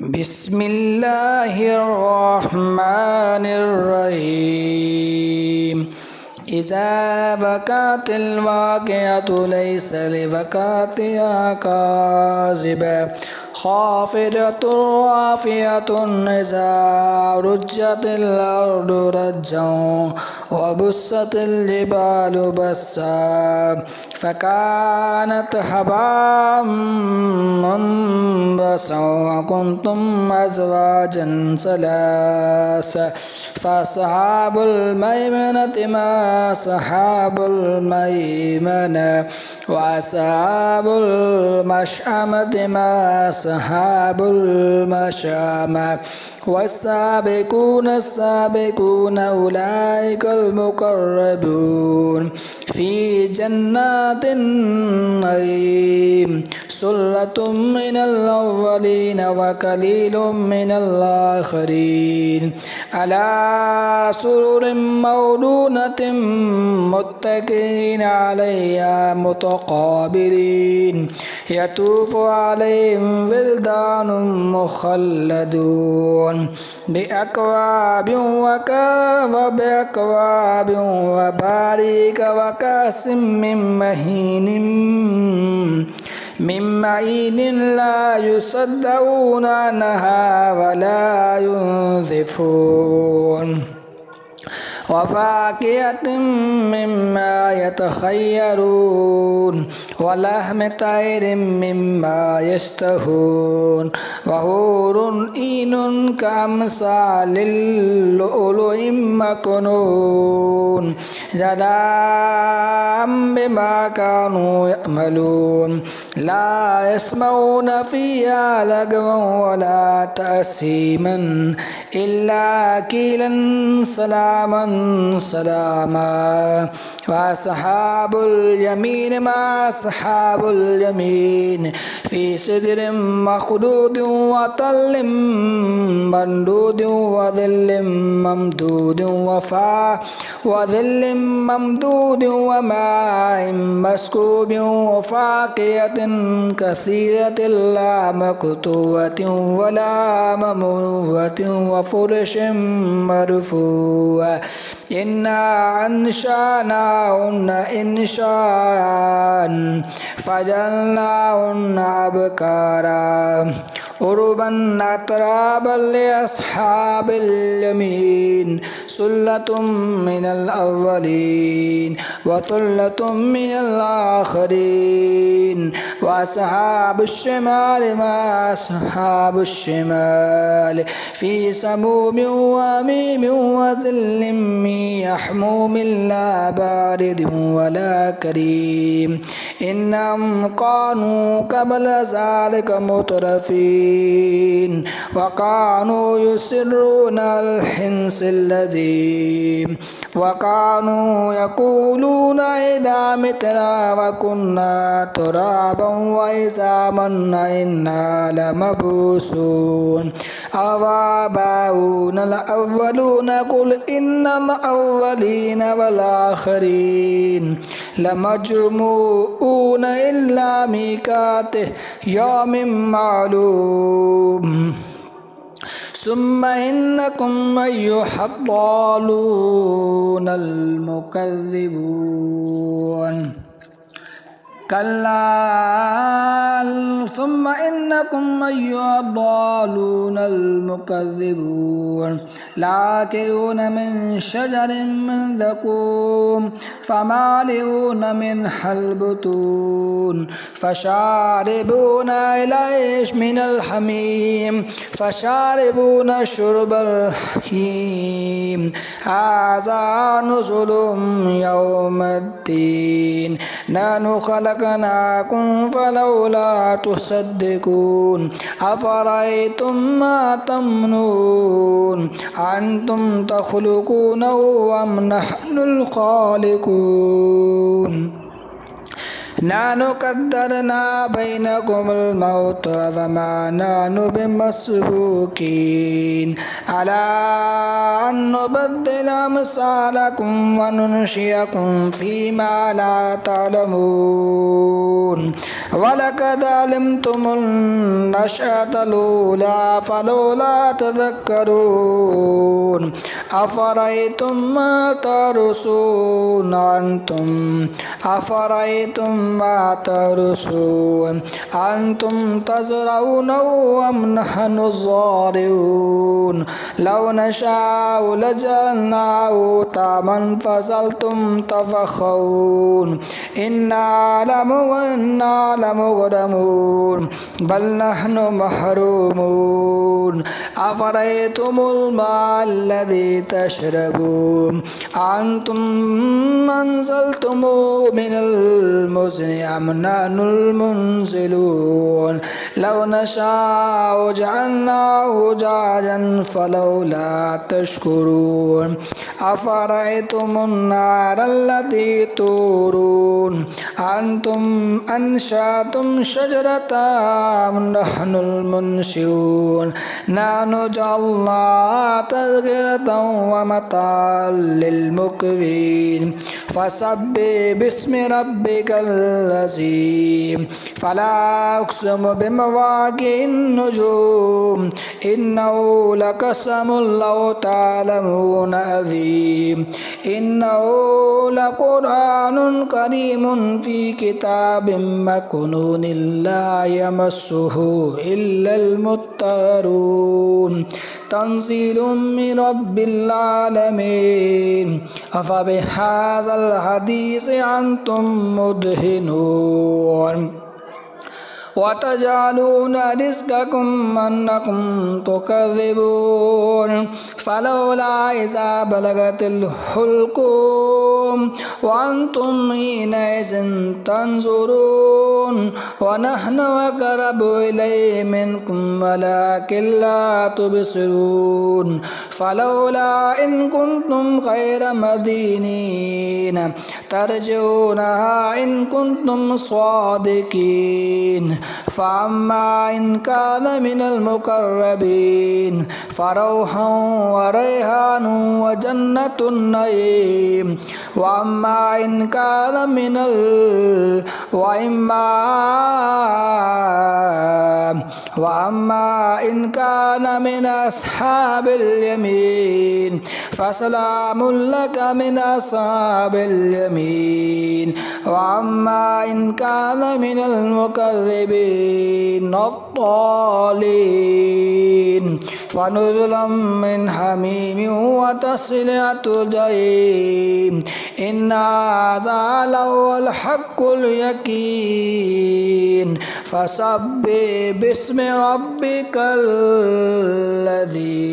بسم الله الرحمن الرحيم إذا بكت الواقعة ليس لبكاتها كاذبة خافضة رافعة إذا رجت الأرض رجا وبست الجبال بسا فكانت هباء منبثا وكنتم أزواجا ثلاثة فأصحاب الميمنة ما أصحاب الميمنة وأصحاب المشأمة ما أصحاب المشأمة والسابقون السابقون أولئك المقربون في جنات النعيم ثلة من الأولين وقليل من الآخرين على سرر موضونة متكئين عليها متقابلين يطوف عليهم ولدان مخلدون بأكواب وباريك وكأس من معين لا يصدعون عنها ولا ينزفون وفاكهة مما يتخيرون ولحم طير مما يشتهون وحور عين كأمثال اللؤلؤ مكنون جزاء بما كانوا يعملون لا يسمعون فيها لغوا ولا تأثيما إلا قيلا سلاما سلاما وأصحاب اليمين ما أصحاب اليمين في سدر مخضود وطل ممدود وظل ممدود وماء مسكوب وفاكهة كثيرة لا مقطوعة ولا ممنوعة وفرش مرفوعة إنا أنشأناهن إنشاء فجعلناهن أبكارا عربا أترابا لأصحاب اليمين ثلة من الأولين وثلة من الآخرين وأصحاب الشمال ما أصحاب الشمال في سموم وميم وظل من يحموم لا بارد ولا كريم إنهم كانوا قبل ذلك مترفين وكانوا يسرون الحنس الذي وكانوا يقولون إذا متنا وكنا ترابا وعظاما إنا لمبعوثون أوآباؤنا الأولون قل إن الأولين والآخرين لمجموعون إلى ميقات يوم معلوم ثم إنكم أيها الضالون المكذبون كلا ثم إنكم أيها الضالون المكذبون لآكلون من شجر من زقوم فمالئون منها البطون فشاربون إليه من الحميم فشاربون شرب الهيم هذا نزلهم يوم الدين نحن خلقناكم فلولا تصدقون أفرأيتم ما تمنون أنتم تخلقونه أم نحن الخالقون نحن قدرنا بينكم الموت وما نحن بمسبوقين على أن نبدل أمثالكم وننشئكم فيما لا تعلمون ولقد علمتم النشأة الأولى فلولا تذكرون أفرأيتم ما ترثون أنتم تزرعونه أم نحن الزارعون لو نشاء لجعلناه طعما فظلتم تفكهون إنا لمغرمون بل نحن محرومون أفرأيتم الماء الذي تشربون أنتم أنزلتموه من المزن أم نحن المنزلون لو نشاء جعلناه جاجا فلولا تشكرون أفرأيتم النار التي تورون أنتم أنشأتم شجرتها أم نحن المنشئون نحن جعلناها تذكرة ومتاعا للمقوين فسبح باسم ربك العظيم فلا أقسم بمواقع النجوم إنه لقسم لو تعلمون عظيم إنه لقرآن كريم في كتاب مكنون لا يمسه إلا المطهرون تنزيل من رب العالمين أفبهذا الحديث أنتم مدهنون وتجعلون رزقكم أنكم تكذبون فلولا إذا بلغت الحلقوم وأنتم حينئذ تنظرون ونحن أقرب إليه منكم ولكن لا تبصرون فلولا إن كنتم غير مدينين ترجونها إن كنتم صادقين فأما إن كان من المقربين فروح وريحان وجنة النعيم وأما إن كان وأما إن كان من أصحاب اليمين فسلام لك من أصحاب اليمين وأما إن كان من المكذبين الضالين فنزلا من حميم وتصلية جحيم إن هذا لهو الحق اليقين فسبح باسم ربك الذي